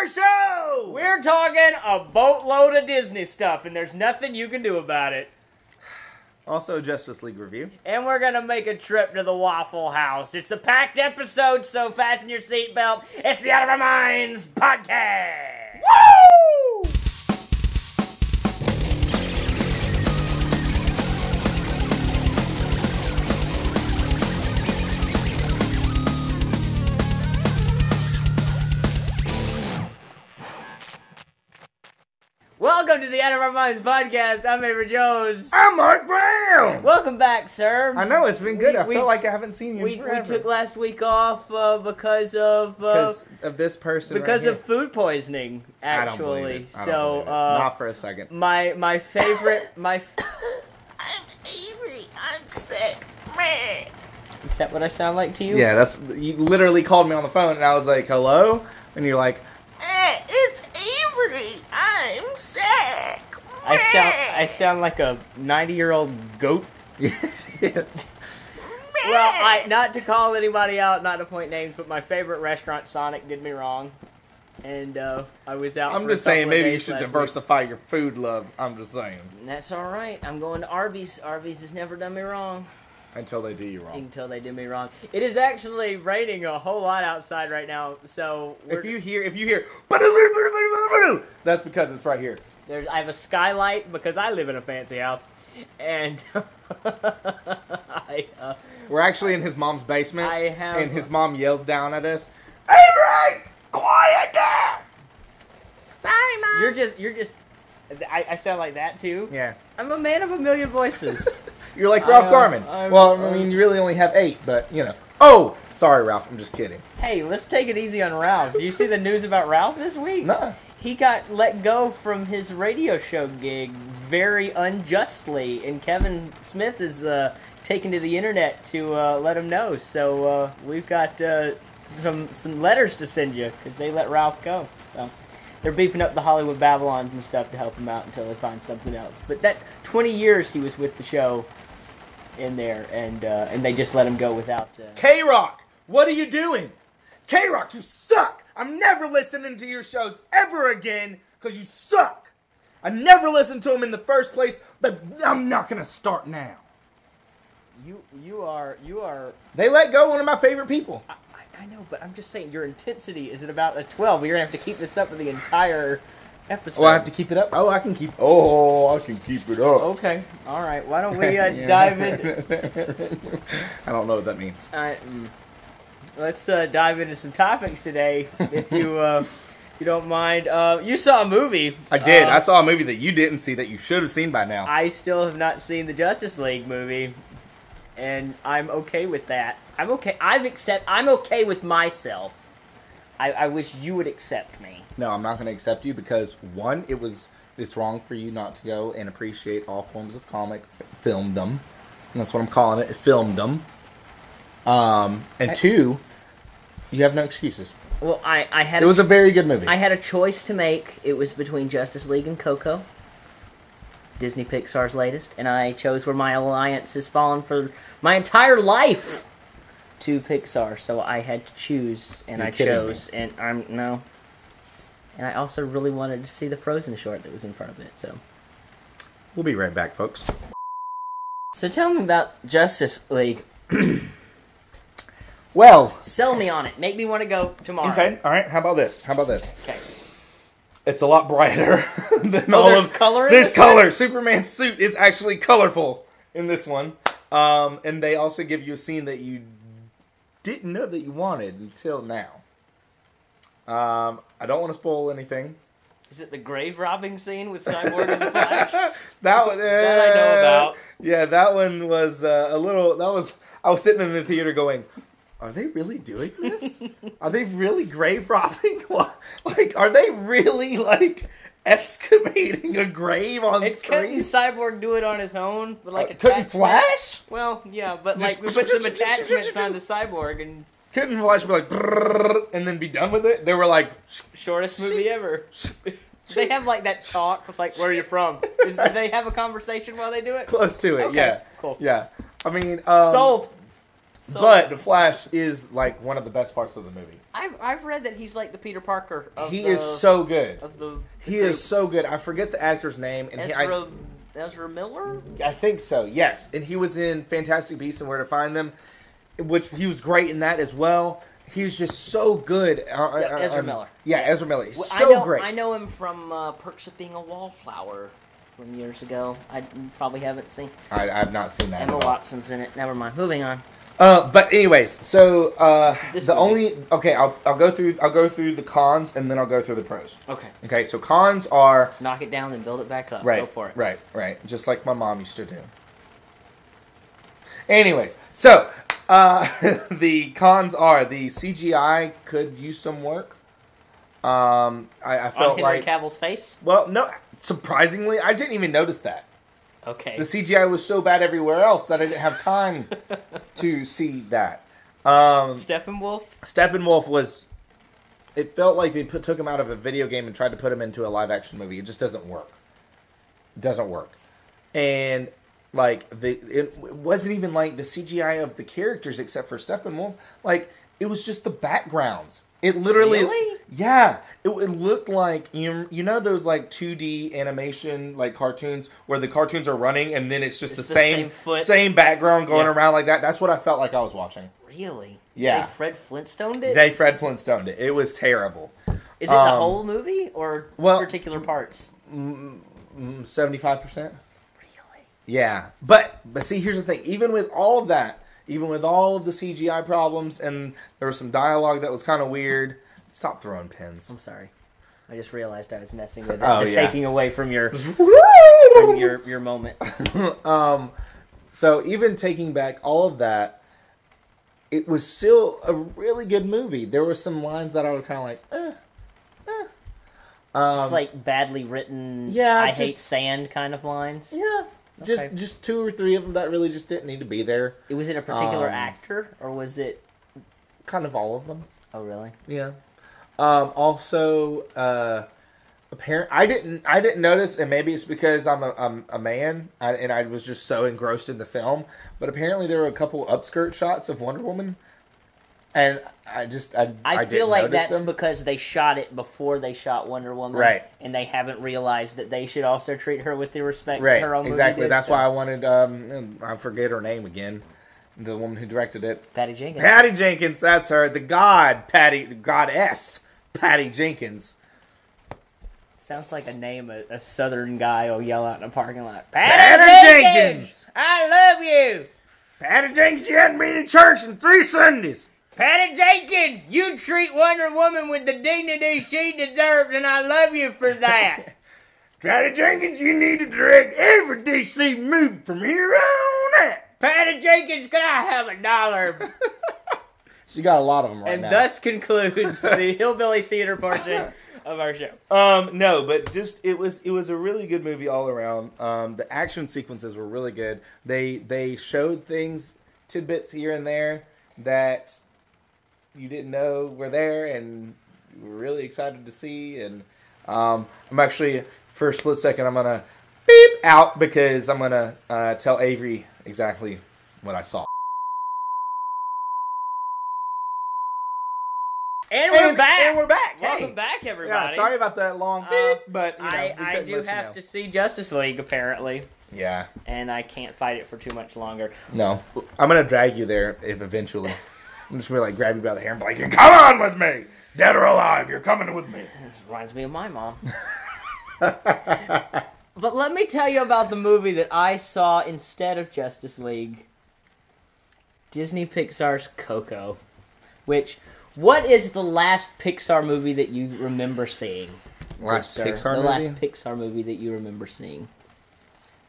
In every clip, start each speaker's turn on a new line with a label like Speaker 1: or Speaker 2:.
Speaker 1: our show!
Speaker 2: We're talking a boatload of Disney stuff, and there's nothing you can do about it.
Speaker 1: Also, Justice League review.
Speaker 2: And we're gonna make a trip to the Waffle House. It's a packed episode, so fasten your seatbelt. It's the Out of Our Minds podcast! Woo! Welcome to the Out of Our Minds podcast. I'm Avery Jones.
Speaker 1: I'm Mark Brown!
Speaker 2: Welcome back, sir.
Speaker 1: I know, it's been good. I feel like I haven't seen you in forever.
Speaker 2: We took last week off because of
Speaker 1: this person
Speaker 2: because
Speaker 1: right
Speaker 2: of food poisoning, actually.
Speaker 1: I don't believe it.
Speaker 2: So
Speaker 1: not for a second.
Speaker 2: My favorite
Speaker 3: I'm Avery. I'm sick. Meh.
Speaker 2: Is that what I sound like to you?
Speaker 1: Yeah, you literally called me on the phone and I was like, hello? And you're like,
Speaker 3: It's Avery. I'm sick.
Speaker 2: I sound like a 90-year-old goat.
Speaker 1: yes.
Speaker 2: Well, not to call anybody out, not to point names, but my favorite restaurant, Sonic, did me wrong. And I was out
Speaker 1: I'm
Speaker 2: for
Speaker 1: just
Speaker 2: a couple
Speaker 1: saying,
Speaker 2: of
Speaker 1: maybe you
Speaker 2: days
Speaker 1: should
Speaker 2: last
Speaker 1: diversify your food love. I'm just saying.
Speaker 2: week. And that's all right. I'm going to Arby's. Arby's has never done me wrong.
Speaker 1: Until they do you wrong.
Speaker 2: Until they do me wrong. It is actually raining a whole lot outside right now, so
Speaker 1: If you hear, that's because it's right here.
Speaker 2: I have a skylight because I live in a fancy house, and
Speaker 1: We're actually in his mom's basement, and his mom yells down at us, Avery, quiet down!
Speaker 3: Sorry, Mom.
Speaker 2: You're just. I sound like that too.
Speaker 1: Yeah.
Speaker 2: I'm a man of a million voices.
Speaker 1: You're like Ralph Garman. Well, I mean, you really only have 8, but, you know. Oh! Sorry, Ralph. I'm just kidding.
Speaker 2: Hey, let's take it easy on Ralph. Do you see the news about Ralph this week?
Speaker 1: No.
Speaker 2: He got let go from his radio show gig very unjustly, and Kevin Smith is taken to the internet to let him know. So we've got some letters to send you because they let Ralph go. So they're beefing up the Hollywood Babylons and stuff to help him out until they find something else. But that 20 years he was with the show in there, and they just let him go without.
Speaker 1: K-Rock, what are you doing? K-Rock, you suck! I'm never listening to your shows ever again, because you suck! I never listened to them in the first place, but I'm not going to start now.
Speaker 2: You are.
Speaker 1: They let go one of my favorite people.
Speaker 2: I know, but I'm just saying, your intensity is at about a 12. You're going to have to keep this up for the entire episode.
Speaker 1: Oh, I have to keep it up? Oh, I can keep it up.
Speaker 2: Okay. All right. Why don't we dive in?
Speaker 1: I don't know what that means.
Speaker 2: All right. Let's dive into some topics today, if you don't mind. You saw a movie.
Speaker 1: I did. I saw a movie that you didn't see that you should have seen by now.
Speaker 2: I still have not seen the Justice League movie, and I'm okay with that. I'm okay. I'm okay with myself. I wish you would accept me.
Speaker 1: No, I'm not going to accept you because, one, it's wrong for you not to go and appreciate all forms of comic filmdom. And that's what I'm calling it, filmdom. And two, you have no excuses.
Speaker 2: Well,
Speaker 1: It was a very good movie.
Speaker 2: I had a choice to make. It was between Justice League and Coco, Disney Pixar's latest, and I chose where my alliance has fallen for my entire life to Pixar. So I had to choose, and I chose, and and I also really wanted to see the Frozen short that was in front of it. So
Speaker 1: we'll be right back, folks.
Speaker 2: So tell me about Justice League.
Speaker 1: Well,
Speaker 2: sell me on it. Make me want to go tomorrow.
Speaker 1: Okay, all right. How about this?
Speaker 2: Okay.
Speaker 1: It's a lot brighter than
Speaker 2: color in
Speaker 1: this color. Superman's suit is actually colorful in this one. And they also give you a scene that you didn't know that you wanted until now. I don't want to spoil anything.
Speaker 2: Is it the grave robbing scene with Cyborg and the Flash?
Speaker 1: that one,
Speaker 2: that I know about.
Speaker 1: Yeah, that one was a little. I was sitting in the theater going, are they really doing this? Are they really grave robbing? Like, are they really, like, excavating a grave on screen?
Speaker 2: Couldn't Cyborg do it on his own? But, like,
Speaker 1: couldn't Flash?
Speaker 2: Well, yeah, but, like, we put some attachments on the Cyborg and...
Speaker 1: Couldn't Flash be like, brrr, and then be done with it? They were like...
Speaker 2: Shortest movie ever. They have, like, that talk with, like, where are you from? Do they have a conversation while they do it?
Speaker 1: Close to it,
Speaker 2: okay,
Speaker 1: yeah.
Speaker 2: Cool.
Speaker 1: Yeah. I mean...
Speaker 2: Sold.
Speaker 1: But the Flash is like one of the best parts of the movie.
Speaker 2: I've read that he's like the Peter Parker of
Speaker 1: He is so good. He
Speaker 2: group.
Speaker 1: is so good. I forget the actor's name. And
Speaker 2: Ezra Miller?
Speaker 1: I think so, yes. And he was in Fantastic Beasts and Where to Find Them, which he was great in that as well. He was just so good.
Speaker 2: Ezra Miller.
Speaker 1: Yeah, Ezra Miller. He's so great.
Speaker 2: I know him from Perks of Being a Wallflower from years ago. I probably haven't seen.
Speaker 1: I've not seen that.
Speaker 2: Emma Watson's in it. Never mind. Moving on.
Speaker 1: But anyways, so I'll go through the cons and then I'll go through the pros. Okay. So cons are
Speaker 2: Let's knock it down and build it back up.
Speaker 1: right.
Speaker 2: Go for it.
Speaker 1: Right. Just like my mom used to do. Anyways, so the cons are the CGI could use some work. I felt
Speaker 2: on Henry Cavill's face.
Speaker 1: Well, no, surprisingly, I didn't even notice that.
Speaker 2: Okay.
Speaker 1: The CGI was so bad everywhere else that I didn't have time to see that. Steppenwolf was... It felt like they took him out of a video game and tried to put him into a live-action movie. It just doesn't work. It doesn't work. And, like, it wasn't even, like, the CGI of the characters except for Steppenwolf. Like, it was just the backgrounds. It literally...
Speaker 2: Really?
Speaker 1: Yeah. It looked like... You know those, like, 2D animation, like, cartoons where the cartoons are running and then it's just the same background going around like that? That's what I felt like I was watching.
Speaker 2: Really?
Speaker 1: Yeah.
Speaker 2: They Fred Flintstoned it?
Speaker 1: They Fred Flintstoned it. It was terrible.
Speaker 2: Is it the whole movie or particular parts?
Speaker 1: 75%.
Speaker 2: Really?
Speaker 1: Yeah. But see, here's the thing. Even with all of that, even with all of the CGI problems, and there was some dialogue that was kind of weird. Stop throwing pins.
Speaker 2: I'm sorry. I just realized I was messing with it. Taking away from your moment.
Speaker 1: So even taking back all of that, it was still a really good movie. There were some lines that I was kind of like,
Speaker 2: just like badly written, I hate sand kind of lines.
Speaker 1: Yeah. Okay. Just 2 or 3 of them that really just didn't need to be there.
Speaker 2: Was it a particular actor, or was it...
Speaker 1: Kind of all of them.
Speaker 2: Oh, really?
Speaker 1: Yeah. Also, I didn't notice, and maybe it's because I'm a man, and I was just so engrossed in the film. But apparently, there were a couple upskirt shots of Wonder Woman, and I feel like that's
Speaker 2: because they shot it before they shot Wonder Woman,
Speaker 1: right?
Speaker 2: And they haven't realized that they should also treat her with the respect
Speaker 1: right.
Speaker 2: that her own
Speaker 1: exactly.
Speaker 2: movie did,
Speaker 1: That's why I wanted. I forget her name again. The woman who directed it,
Speaker 2: Patty Jenkins.
Speaker 1: Patty Jenkins, that's her. The goddess, Patty Jenkins.
Speaker 2: Sounds like a name a southern guy will yell out in a parking lot.
Speaker 1: Patty Jenkins!
Speaker 2: I love you!
Speaker 1: Patty Jenkins, you hadn't been in church in 3 Sundays.
Speaker 2: Patty Jenkins, you treat Wonder Woman with the dignity she deserves, and I love you for that.
Speaker 1: Patty Jenkins, you need to direct every DC movie from here on out.
Speaker 2: Patty Jenkins, can I have $1?
Speaker 1: She got a lot of them right
Speaker 2: and
Speaker 1: now.
Speaker 2: And thus concludes the Hillbilly Theater portion of our show.
Speaker 1: No, but just it was a really good movie all around. The action sequences were really good. They showed tidbits here and there that you didn't know were there, and you were really excited to see. And I'm actually, for a split second, I'm gonna beep out because I'm gonna tell Avery exactly what I saw.
Speaker 2: And we're back.
Speaker 1: And we're back.
Speaker 2: Welcome back, everybody.
Speaker 1: Yeah, sorry about that long beep, but you know,
Speaker 2: I do have to see Justice League apparently.
Speaker 1: Yeah.
Speaker 2: And I can't fight it for too much longer.
Speaker 1: No, I'm gonna drag you there eventually. I'm just gonna grab you by the hair and be like, "Come on with me, dead or alive. You're coming with me."
Speaker 2: This reminds me of my mom. But let me tell you about the movie that I saw instead of Justice League. Disney Pixar's Coco. What is the last Pixar movie that you remember seeing?
Speaker 1: The last Pixar
Speaker 2: movie that you remember seeing.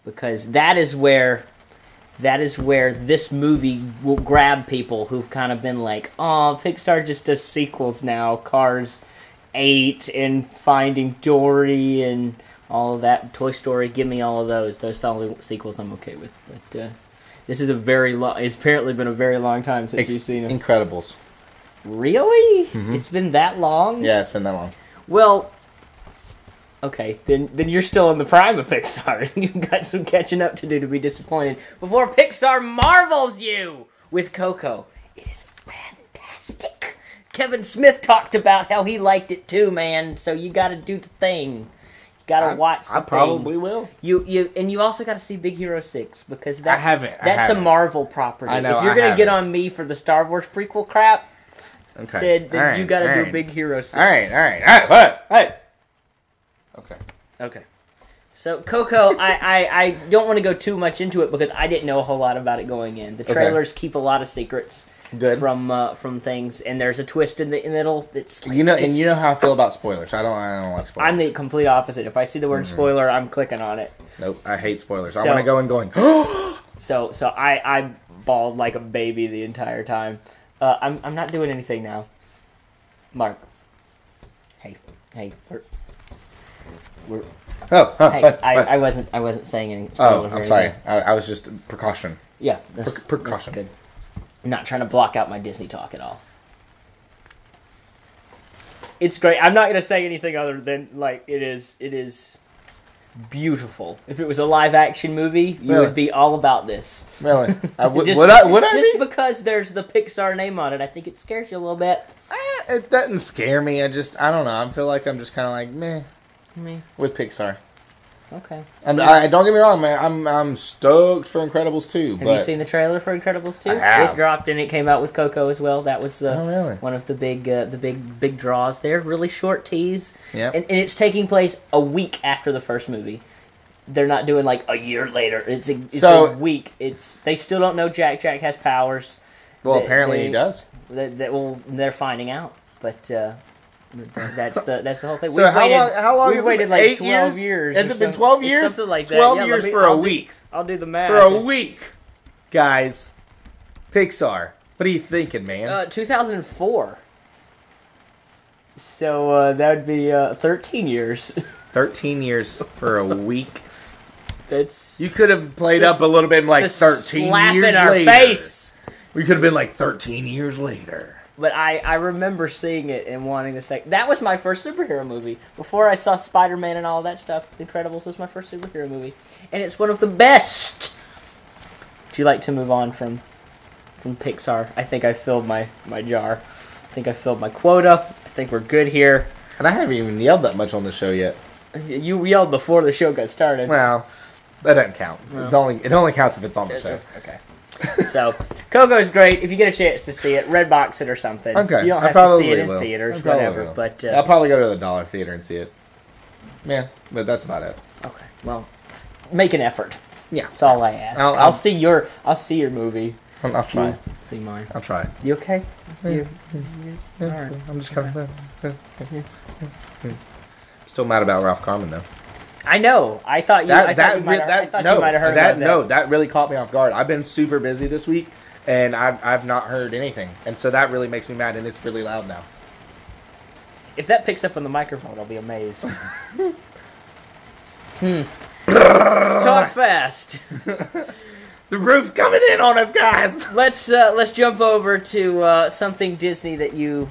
Speaker 2: Because that is where this movie will grab people who've kind of been like, oh, Pixar just does sequels now. Cars 8 and Finding Dory and all of that. Toy Story, give me all of those. Those are the only sequels I'm okay with. But this is it's apparently been a very long time since you've seen them.
Speaker 1: Incredibles.
Speaker 2: Really?
Speaker 1: Mm-hmm.
Speaker 2: It's been that long?
Speaker 1: Yeah, it's been that long.
Speaker 2: Well, okay, then you're still in the prime of Pixar. You've got some catching up to do to be disappointed before Pixar marvels you with Coco. It is fantastic. Kevin Smith talked about how he liked it too, man. So you got to do the thing. You got to watch the
Speaker 1: I
Speaker 2: thing.
Speaker 1: probably will.
Speaker 2: You also got to see Big Hero 6 because that's a
Speaker 1: haven't.
Speaker 2: Marvel property.
Speaker 1: I know,
Speaker 2: if you're gonna get on me for the Star Wars prequel crap,
Speaker 1: Okay.
Speaker 2: then you got to do Big Hero 6.
Speaker 1: All right. What? Hey. Okay.
Speaker 2: Okay. So Coco, I don't want to go too much into it because I didn't know a whole lot about it going in. The trailers keep a lot of secrets from things, and there's a twist in the middle that's like,
Speaker 1: you know how I feel about spoilers. I don't like spoilers.
Speaker 2: I'm the complete opposite. If I see the word spoiler, I'm clicking on it.
Speaker 1: Nope, I hate spoilers.
Speaker 2: So,
Speaker 1: I want to go and going.
Speaker 2: So I bawled like a baby the entire time. I'm not doing anything now. Mark. Hey, we're hey, I wasn't saying any spoilers.
Speaker 1: I'm sorry. I was just precaution.
Speaker 2: Yeah, that's
Speaker 1: Precaution.
Speaker 2: That's good. I'm not trying to block out my Disney talk at all. It's great. I'm not going to say anything other than like it is beautiful. If it was a live action movie, you would be all about this.
Speaker 1: Really?
Speaker 2: Just because there's the Pixar name on it, I think it scares you a little bit.
Speaker 1: It doesn't scare me. I don't know. I feel like I'm just kind of like meh with Pixar.
Speaker 2: Okay.
Speaker 1: And don't get me wrong, man. I'm stoked for Incredibles 2.
Speaker 2: Have you seen the trailer for Incredibles 2?
Speaker 1: I have.
Speaker 2: It dropped and it came out with Coco as well. That was
Speaker 1: really?
Speaker 2: one of the big draws there. Really short tease.
Speaker 1: Yep.
Speaker 2: And it's taking place a week after the first movie. They're not doing like a year later. It's a week. They still don't know Jack has powers.
Speaker 1: Well, apparently he does.
Speaker 2: They're finding out, but that's the whole thing.
Speaker 1: So how long?
Speaker 2: We've waited like 12 years.
Speaker 1: Has it been 12 years?
Speaker 2: Something like that.
Speaker 1: 12 years for a week.
Speaker 2: I'll do the math.
Speaker 1: For a week, guys. Pixar. What are you thinking, man?
Speaker 2: 2004. So that would be 13 years.
Speaker 1: 13 years for a week.
Speaker 2: That's
Speaker 1: you could have played up a little bit like 13 years
Speaker 2: in our
Speaker 1: later.
Speaker 2: Face.
Speaker 1: We could have been like 13 years later.
Speaker 2: But I remember seeing it and wanting to say that was my first superhero movie. Before I saw Spider-Man and all that stuff, Incredibles was my first superhero movie, and it's one of the best. Would you like to move on from Pixar? I think I filled my jar. I think I filled my quota. I think we're good here.
Speaker 1: And I haven't even yelled that much on the show yet.
Speaker 2: You yelled before the show got started.
Speaker 1: Well, that doesn't count.
Speaker 2: No.
Speaker 1: It only counts if it's on the show.
Speaker 2: Okay. So, Coco's great. If you get a chance to see it, Redbox it or something.
Speaker 1: Okay.
Speaker 2: You don't have to see it in theaters, whatever. But
Speaker 1: I'll probably go to the dollar theater and see it. Yeah, but that's about it.
Speaker 2: Okay. Well, make an effort.
Speaker 1: Yeah.
Speaker 2: That's all I ask. I'll see your movie.
Speaker 1: I'll try.
Speaker 2: You see mine.
Speaker 1: I'll try.
Speaker 2: You okay?
Speaker 1: Yeah.
Speaker 2: All right.
Speaker 1: I'm just kind of. Still mad about Ralph Garman though.
Speaker 2: I know. I thought you might have heard about that.
Speaker 1: No, that really caught me off guard. I've been super busy this week, and I've not heard anything, and so that really makes me mad, and it's really loud now.
Speaker 2: If that picks up on the microphone, I'll be amazed. Talk fast.
Speaker 1: The roof's coming in on us, guys.
Speaker 2: Let's jump over to something Disney that you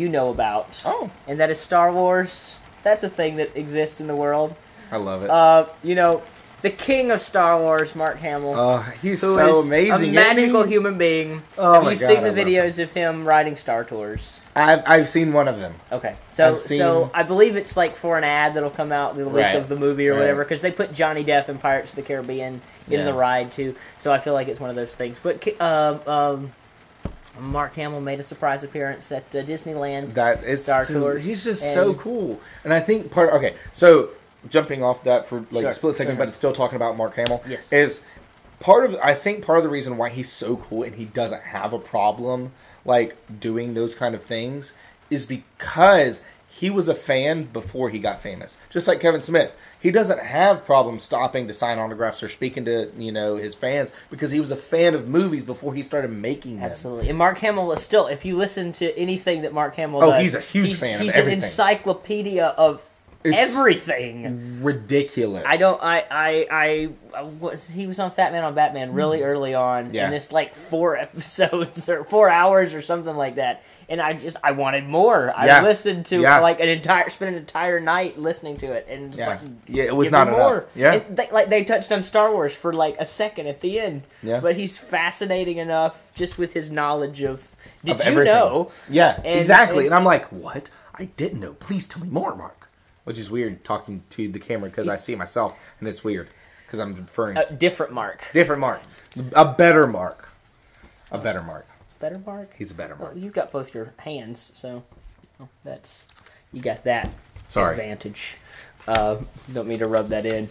Speaker 2: know about.
Speaker 1: Oh,
Speaker 2: and that is Star Wars. That's a thing that exists in the world.
Speaker 1: I love it.
Speaker 2: The king of Star Wars, Mark Hamill.
Speaker 1: Oh, he's so amazing.
Speaker 2: A magical human being.
Speaker 1: Oh
Speaker 2: Have
Speaker 1: my
Speaker 2: you
Speaker 1: God,
Speaker 2: seen the videos of him riding Star Tours?
Speaker 1: I've seen one of them.
Speaker 2: Okay, so I believe it's like for an ad that'll come out the week of the movie or whatever, because they put Johnny Depp in Pirates of the Caribbean in the ride too. So I feel like it's one of those things. But Mark Hamill made a surprise appearance at Disneyland. Star Tours.
Speaker 1: He's just so cool, and I think so. Jumping off that for like a split second, but it's still talking about Mark Hamill.
Speaker 2: Yes,
Speaker 1: is part of the reason why he's so cool and he doesn't have a problem like doing those kind of things is because he was a fan before he got famous. Just like Kevin Smith, he doesn't have problems stopping to sign autographs or speaking to his fans because he was a fan of movies before he started making them.
Speaker 2: Absolutely, and Mark Hamill is still. If you listen to anything that Mark Hamill does,
Speaker 1: he's a huge fan of everything.
Speaker 2: He's an encyclopedia of everything.
Speaker 1: Ridiculous.
Speaker 2: He was on Fat Man on Batman really early on,
Speaker 1: Yeah.
Speaker 2: and it's like 4 episodes or 4 hours or something like that. And I wanted more. I listened to spent an entire night listening to it, and just
Speaker 1: it was
Speaker 2: give
Speaker 1: not
Speaker 2: me
Speaker 1: enough.
Speaker 2: more.
Speaker 1: Yeah,
Speaker 2: And they touched on Star Wars for like a second at the end.
Speaker 1: Yeah,
Speaker 2: but he's fascinating enough just with his knowledge of. Did you
Speaker 1: everything.
Speaker 2: know?
Speaker 1: Yeah, exactly. And I'm like, what? I didn't know. Please tell me more, Mark. Which is weird talking to the camera because I see myself, and it's weird because I'm referring.
Speaker 2: Different Mark.
Speaker 1: Different Mark. A better Mark. A better Mark.
Speaker 2: Better Mark?
Speaker 1: He's a better Mark.
Speaker 2: Well, you've got both your hands, so you got that advantage. Don't mean to rub that in.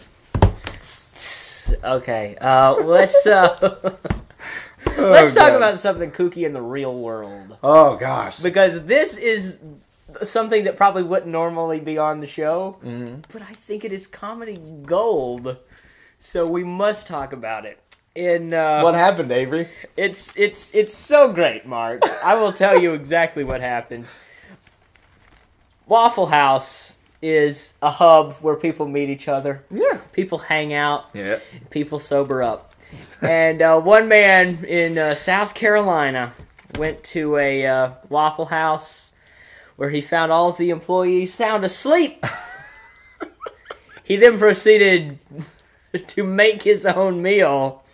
Speaker 2: Okay, let's talk about something kooky in the real world.
Speaker 1: Oh gosh,
Speaker 2: because this is something that probably wouldn't normally be on the show, but I think it is comedy gold, so we must talk about it.
Speaker 1: What happened, Avery?
Speaker 2: It's so great, Mark. I will tell you exactly what happened. Waffle House is a hub where people meet each other.
Speaker 1: Yeah.
Speaker 2: People hang out.
Speaker 1: Yeah.
Speaker 2: People sober up. And one man in South Carolina went to a Waffle House where he found all of the employees sound asleep. He then proceeded to make his own meal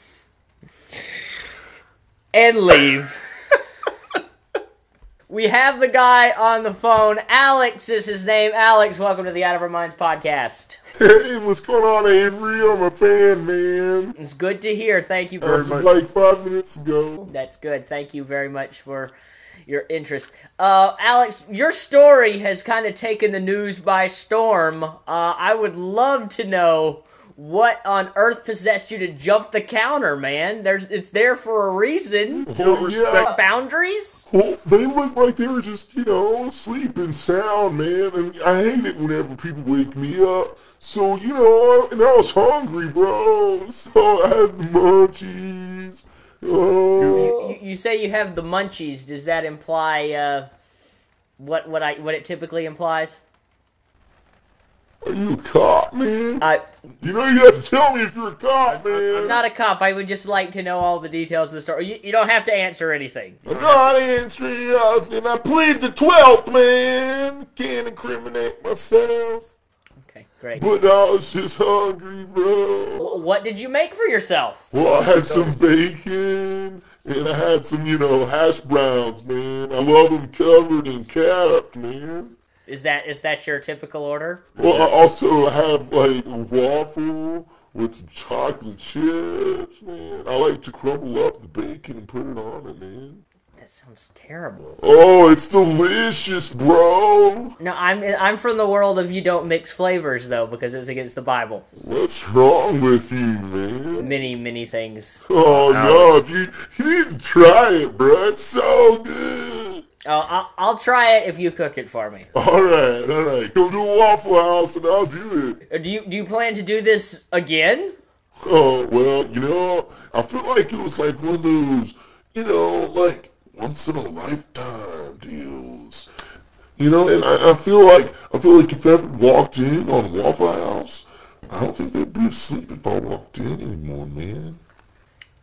Speaker 2: and leave. We have the guy on the phone. Alex is his name. Alex, welcome to the Out of Our Minds podcast.
Speaker 4: Hey, what's going on, Avery? I'm a fan, man.
Speaker 2: It's good to hear. Thank you very much.
Speaker 4: Like 5 minutes ago.
Speaker 2: That's good. Thank you very much for your interest. Alex, your story has kind of taken the news by storm. I would love to know what on earth possessed you to jump the counter, man? It's there for a reason. You don't respect boundaries?
Speaker 4: Well, they look like they were just, sleeping sound, man. And I hate it whenever people wake me up. So, and I was hungry, bro. So I had the munchies. Oh.
Speaker 2: You say you have the munchies. Does that imply what it typically implies?
Speaker 4: Are you a cop, man? You have to tell me if you're a cop, man.
Speaker 2: I'm not a cop. I would just like to know all the details of the story. You don't have to answer anything.
Speaker 4: I'm not answering nothing. I plead the 12th, man. Can't incriminate myself.
Speaker 2: Okay, great.
Speaker 4: But I was just hungry, bro.
Speaker 2: What did you make for yourself?
Speaker 4: Well, I had some bacon, and I had some, hash browns, man. I love them covered and capped, man.
Speaker 2: Is that your typical order?
Speaker 4: Well, I also have, like, a waffle with some chocolate chips, man. I like to crumble up the bacon and put it on it, man.
Speaker 2: That sounds terrible.
Speaker 4: Oh, it's delicious, bro.
Speaker 2: No, I'm from the world of you don't mix flavors, though, because it's against the Bible.
Speaker 4: What's wrong with you, man?
Speaker 2: Many, many things.
Speaker 4: Oh, no, you didn't try it, bro. It's so good.
Speaker 2: Oh, I'll try it if you cook it for me.
Speaker 4: All right. Come to a Waffle House and I'll do it.
Speaker 2: Do you plan to do this again?
Speaker 4: Oh, well, I feel like it was like one of those, like once in a lifetime deals. And I feel like if I ever walked in on Waffle House, I don't think they'd be asleep if I walked in anymore, man.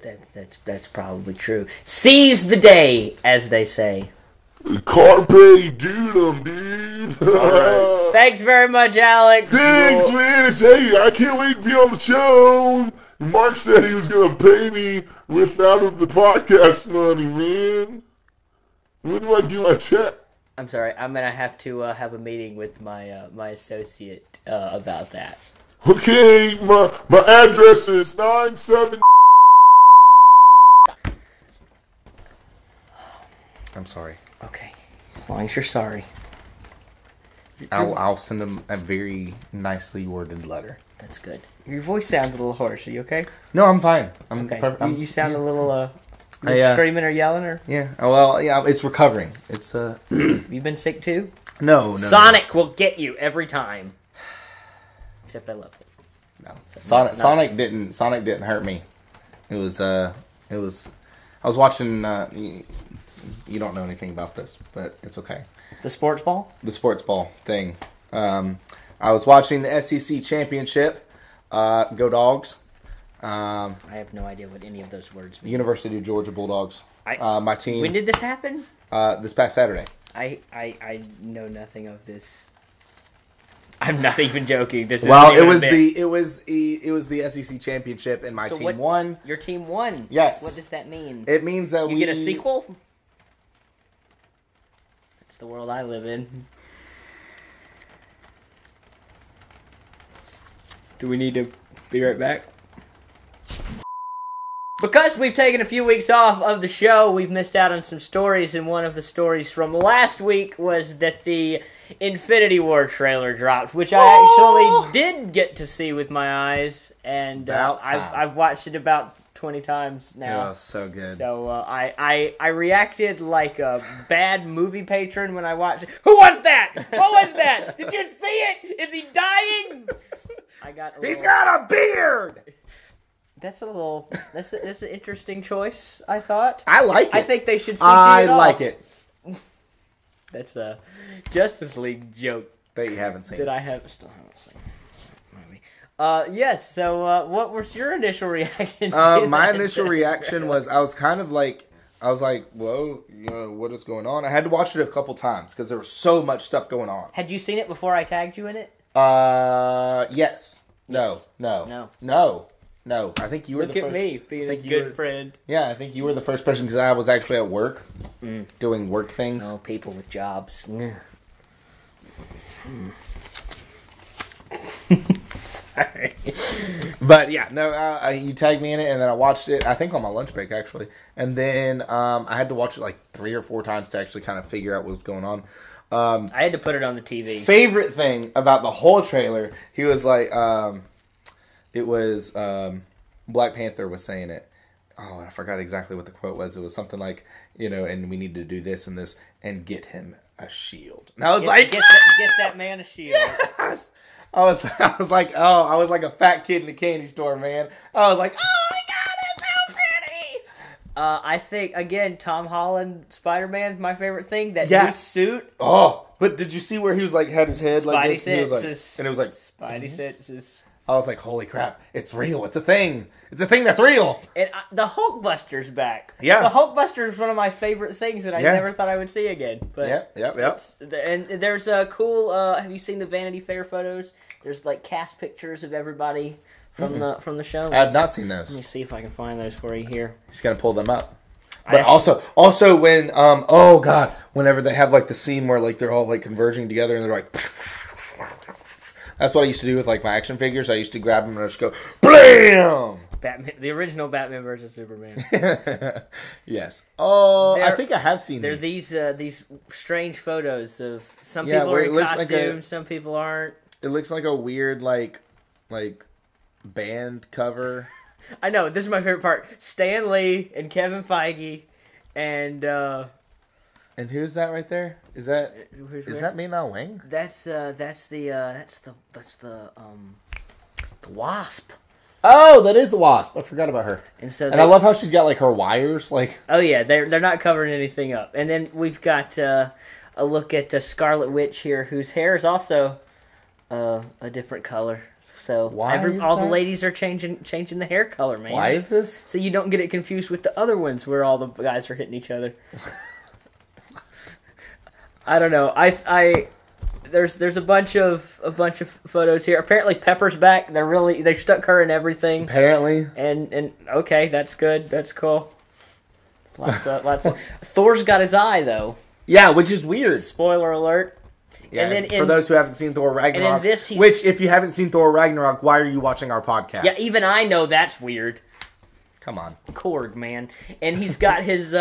Speaker 2: That's probably true. Seize the day, as they say.
Speaker 4: Carpe diem, dude.
Speaker 2: All right. Thanks very much, Alex.
Speaker 4: Thanks, man. Hey, I can't wait to be on the show. Mark said he was going to pay me out of the podcast money, man. When do I do my check?
Speaker 2: I'm sorry. I'm going to have a meeting with my my associate about that.
Speaker 4: Okay, my address is 97...
Speaker 1: I'm sorry.
Speaker 2: Okay, as long as you're sorry.
Speaker 1: I'll send them a very nicely worded letter.
Speaker 2: That's good. Your voice sounds a little hoarse. Are you okay?
Speaker 1: No, I'm fine. I'm
Speaker 2: okay.
Speaker 1: perfect.
Speaker 2: You sound a little screaming or yelling or?
Speaker 1: Yeah. Well, yeah. It's recovering. It's
Speaker 2: You've been sick too?
Speaker 1: No.
Speaker 2: Sonic will get you every time. Except I love it.
Speaker 1: No. Sonic didn't hurt me. It was. I was watching. You don't know anything about this, but it's okay.
Speaker 2: The sports ball?
Speaker 1: The sports ball thing. I I was watching the SEC championship. Go Dogs.
Speaker 2: I have no idea what any of those words mean.
Speaker 1: University of Georgia Bulldogs. My team.
Speaker 2: When did this happen?
Speaker 1: This past Saturday.
Speaker 2: I know nothing of this. I'm not even joking. This
Speaker 1: well, it was the SEC championship, and my team won.
Speaker 2: Your team won.
Speaker 1: Yes.
Speaker 2: What does that mean?
Speaker 1: It means that
Speaker 2: you get a sequel. That's the world I live in. Do we need to be right back? Because we've taken a few weeks off of the show, we've missed out on some stories, and one of the stories from last week was that the Infinity War trailer dropped, which I actually did get to see with my eyes, and I've watched it about 20 times now.
Speaker 1: Oh, so good.
Speaker 2: So I reacted like a bad movie patron when I watched it. Who was that? What was that? Did you see it? Is he dying?
Speaker 1: He's got a beard!
Speaker 2: That's an interesting choice, I thought.
Speaker 1: I like it.
Speaker 2: I think they should CG
Speaker 1: it off.
Speaker 2: I
Speaker 1: like it.
Speaker 2: That's a Justice League joke
Speaker 1: that you haven't seen.
Speaker 2: That I still haven't seen. Maybe. Yes, so what was your initial reaction to
Speaker 1: my
Speaker 2: that?
Speaker 1: initial reaction was I was like, whoa, what is going on? I had to watch it a couple times because there was so much stuff going on.
Speaker 2: Had you seen it before I tagged you in it?
Speaker 1: Yes.
Speaker 2: Yes.
Speaker 1: No. I think you were the first.
Speaker 2: Look at me, being a good friend.
Speaker 1: Yeah, I think you were the first person because I was actually at work doing work things.
Speaker 2: Oh, people with jobs. Sorry.
Speaker 1: But yeah, no, you tagged me in it, and then I watched it, I think on my lunch break, actually. And then I had to watch it like 3 or 4 times to actually kind of figure out what was going on.
Speaker 2: I had to put it on the TV.
Speaker 1: Favorite thing about the whole trailer, he was like, it was, Black Panther was saying it. Oh, I forgot exactly what the quote was. It was something like, and we need to do this and this and get him a shield. And I was like,
Speaker 2: get that man a shield.
Speaker 1: Yes! I was like a fat kid in a candy store, man. I was like, oh my God, it's so pretty!
Speaker 2: I think, again, Tom Holland Spider-Man is my favorite thing. That new suit.
Speaker 1: Oh, but did you see where he was like, had his head like this?
Speaker 2: And
Speaker 1: it was like,
Speaker 2: Spidey senses.
Speaker 1: I was like, holy crap, it's real. It's a thing. It's a thing that's real.
Speaker 2: And the Hulkbuster's back.
Speaker 1: Yeah.
Speaker 2: The Hulkbuster is one of my favorite things that I never thought I would see again. But
Speaker 1: Yep.
Speaker 2: And there's a cool, have you seen the Vanity Fair photos? There's like cast pictures of everybody from the show.
Speaker 1: I have not seen those.
Speaker 2: Let me see if I can find those for you here.
Speaker 1: He's going to pull them up. But also when, oh God, whenever they have like the scene where like they're all like converging together and they're like... That's what I used to do with like my action figures. I used to grab them and just go, BLAM!
Speaker 2: Batman, the original Batman versus Superman.
Speaker 1: Yes. Oh, I think I have seen
Speaker 2: these. They're these strange photos of some people are in costumes, some people aren't.
Speaker 1: It looks like a weird like band cover.
Speaker 2: I know, this is my favorite part. Stan Lee and Kevin Feige and
Speaker 1: who's that right there? Is that Mei-Na Wang?
Speaker 2: That's the Wasp.
Speaker 1: Oh, that is the Wasp. I forgot about her.
Speaker 2: And
Speaker 1: I love how she's got like her wires like.
Speaker 2: Oh yeah, they're not covering anything up. And then we've got a look at Scarlet Witch here, whose hair is also a different color. So all the ladies are changing the hair color, man.
Speaker 1: Why is this?
Speaker 2: So you don't get it confused with the other ones where all the guys are hitting each other. I don't know. There's a bunch of photos here. Apparently Pepper's back. They stuck her in everything.
Speaker 1: Apparently.
Speaker 2: And okay, that's good. That's cool. Lots of Thor's got his eye though.
Speaker 1: Yeah, which is weird.
Speaker 2: Spoiler alert.
Speaker 1: Yeah, and then for those who haven't seen Thor Ragnarok, which if you haven't seen Thor Ragnarok, why are you watching our podcast?
Speaker 2: Yeah, even I know that's weird.
Speaker 1: Come on,
Speaker 2: Korg, man, and he's got his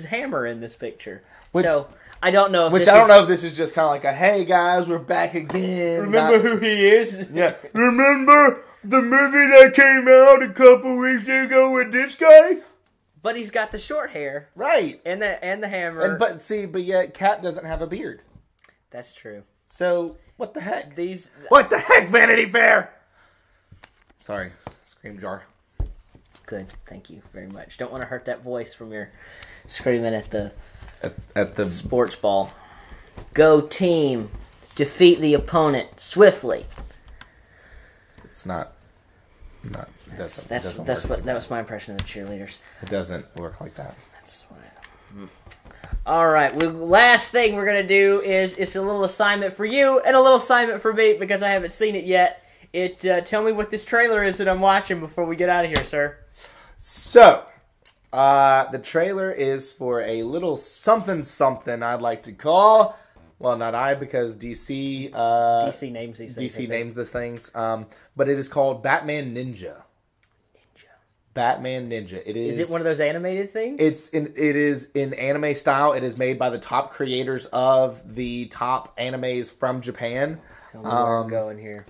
Speaker 2: hammer in this picture. So I don't know.
Speaker 1: I don't know if this is just kind of like a hey guys, we're back again.
Speaker 2: Remember who he is?
Speaker 1: Yeah. Remember the movie that came out a couple weeks ago with this guy?
Speaker 2: But he's got the short hair,
Speaker 1: right?
Speaker 2: And the hammer.
Speaker 1: But yet Cap doesn't have a beard.
Speaker 2: That's true.
Speaker 1: So what the heck?
Speaker 3: What the heck, Vanity Fair?
Speaker 1: Sorry, scream jar.
Speaker 2: Good, thank you very much. Don't want to hurt that voice from your screaming at the
Speaker 1: at the
Speaker 2: sports ball. Go team! defeat the opponent swiftly.
Speaker 1: It's not. It doesn't
Speaker 2: That's
Speaker 1: work
Speaker 2: what
Speaker 1: like
Speaker 2: that was my impression of the cheerleaders.
Speaker 1: It doesn't work like that.
Speaker 2: That's what All right. Last thing we're gonna do is it's a little assignment for you and a little assignment for me because I haven't seen it yet. Tell me what this trailer is that I'm watching before we get out of here, sir.
Speaker 1: So, the trailer is for a little something I'd like to call. Well, not I, because DC.
Speaker 2: DC names these things.
Speaker 1: DC names these things. But it is called Batman Ninja. Batman Ninja. It is.
Speaker 2: Is it one of those animated things?
Speaker 1: It is in anime style. It is made by the top creators of the top animes from Japan.
Speaker 2: Tell me where I'm going here.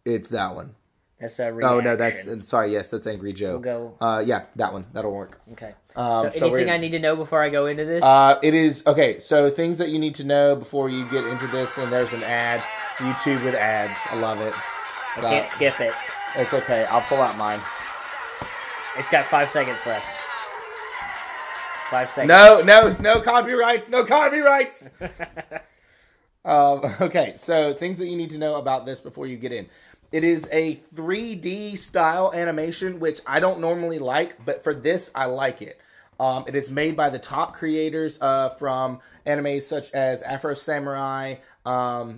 Speaker 1: It's that one.
Speaker 2: That's a reaction.
Speaker 1: Oh no, that's Angry Joe.
Speaker 2: We'll go.
Speaker 1: Yeah, that one. That'll work.
Speaker 2: Okay. So anything I need to know before I go into this?
Speaker 1: It is okay. So things that you need to know before you get into this, and there's an ad. YouTube with ads. I love it.
Speaker 2: I can't skip it.
Speaker 1: It's okay. I'll pull out mine.
Speaker 2: It's got 5 seconds left. 5 seconds.
Speaker 1: No copyrights. No copyrights. Okay, so things that you need to know about this before you get in. It is a 3D style animation, which I don't normally like, but for this, I like it. It is made by the top creators from animes such as Afro Samurai. I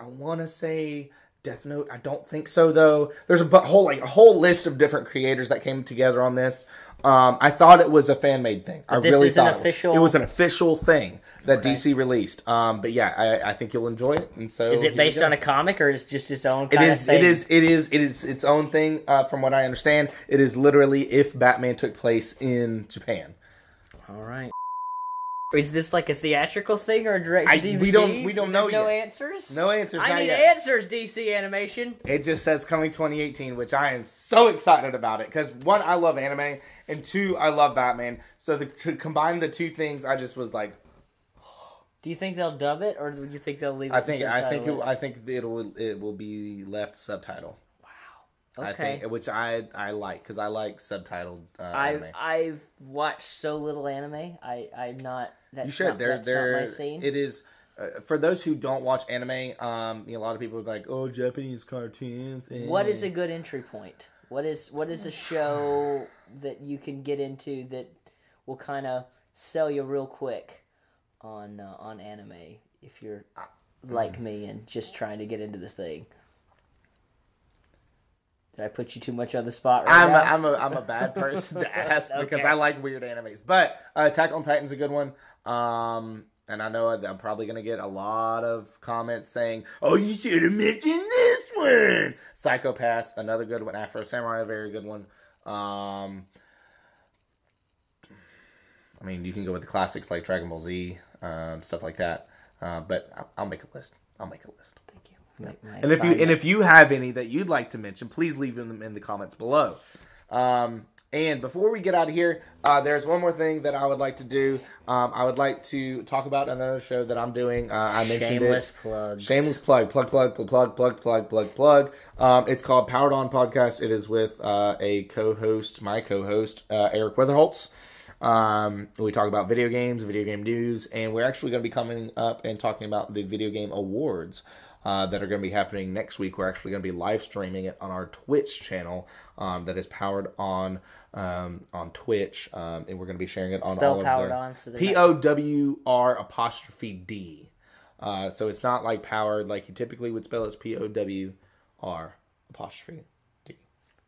Speaker 1: want to say Death Note. I don't think so, though. There's a whole list of different creators that came together on this. I thought it was a fan-made thing. I really thought it was an official thing that DC released. But yeah, I think you'll enjoy it. And so,
Speaker 2: is it based on a comic or is it just its own kind of thing?
Speaker 1: It is its own thing. From what I understand, it is literally if Batman took place in Japan.
Speaker 2: All right. Is this like a theatrical thing or a direct to DVD?
Speaker 1: We don't know yet.
Speaker 2: No answers?
Speaker 1: No answers.
Speaker 2: I need answers, DC Animation.
Speaker 1: It just says coming 2018, which I am so excited about it. Because one, I love anime, and two, I love Batman. So to combine the two things, I just was like,
Speaker 2: do you think they'll dub it, or do you think they'll leave it?
Speaker 1: I think it will be left subtitle.
Speaker 2: Okay.
Speaker 1: Which I like, because I like subtitled anime.
Speaker 2: I've watched so little anime. I'm not. That's
Speaker 1: you should.
Speaker 2: That's not my scene.
Speaker 1: It is for those who don't watch anime. A lot of people are like, "Oh, Japanese cartoons."
Speaker 2: What is a good entry point? What is a show that you can get into that will kind of sell you real quick on anime if you're like me and just trying to get into the thing? Did I put you too much on the spot right now?
Speaker 1: I'm a bad person to ask because I like weird animes. But Attack on Titan's a good one. And I know I'm probably going to get a lot of comments saying, "Oh, you should have mentioned this one." Psycho-Pass, another good one. Afro Samurai, a very good one. I mean, you can go with the classics like Dragon Ball Z, stuff like that. But I'll make a list. And if you have any that you'd like to mention, please leave them in the comments below. And before we get out of here, there's one more thing that I would like to do. I would like to talk about another show that I'm doing. I mentioned
Speaker 2: Shameless
Speaker 1: it.
Speaker 2: plugs.
Speaker 1: Shameless plug. Plug. It's called Powered On Podcast. It is with my co-host, Eric Witherholtz. We talk about video games, video game news, and we're actually going to be coming up and talking about the video game awards that are going to be happening next week. We're actually going to be live streaming it on our Twitch channel that is powered on Twitch, and we're going to be sharing it on all of the POWR''D. So it's not like powered like you typically would spell it. It's POWR''D.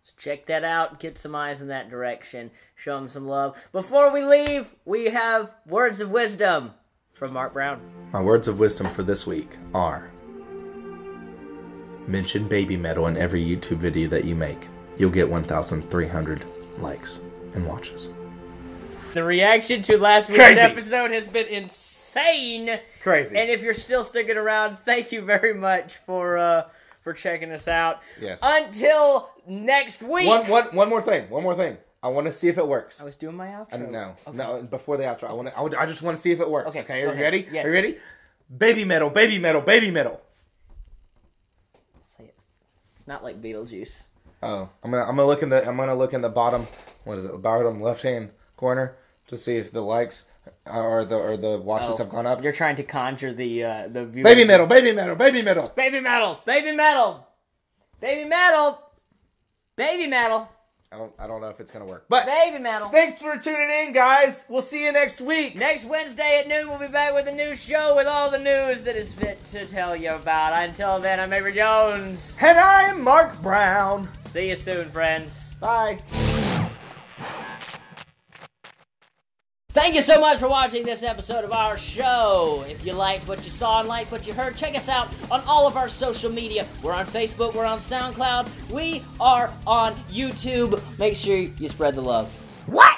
Speaker 2: So check that out. Get some eyes in that direction. Show them some love. Before we leave, we have words of wisdom from Mark Brown.
Speaker 1: My words of wisdom for this week are: mention baby metal in every YouTube video that you make. You'll get 1,300 likes and watches.
Speaker 2: The reaction to last week's episode has been insane.
Speaker 1: Crazy.
Speaker 2: And if you're still sticking around, thank you very much for checking us out.
Speaker 1: Yes.
Speaker 2: Until next week.
Speaker 1: One more thing. I want to see if it works.
Speaker 2: I was doing my outro.
Speaker 1: No, before the outro. I just want to see if it works. Okay, are you ready?
Speaker 2: Yes.
Speaker 1: Are you ready? Baby metal.
Speaker 2: Say it. It's not like Beetlejuice.
Speaker 1: Oh, I'm gonna look in the bottom. What is it? Bottom left hand corner to see if the likes. or the watches have gone up.
Speaker 2: You're trying to conjure the viewers.
Speaker 1: Baby metal, baby metal, baby metal.
Speaker 2: Baby metal, baby metal, baby metal, baby metal.
Speaker 1: I don't know if it's gonna work, but
Speaker 2: baby metal.
Speaker 1: Thanks for tuning in, guys. We'll see you next week.
Speaker 2: Next Wednesday at noon, we'll be back with a new show with all the news that is fit to tell you about. Until then, I'm Avery Jones.
Speaker 1: And I'm Mark Brown.
Speaker 2: See you soon, friends.
Speaker 1: Bye.
Speaker 2: Thank you so much for watching this episode of our show. If you liked what you saw and liked what you heard, check us out on all of our social media. We're on Facebook, we're on SoundCloud, we are on YouTube. Make sure you spread the love.
Speaker 1: What?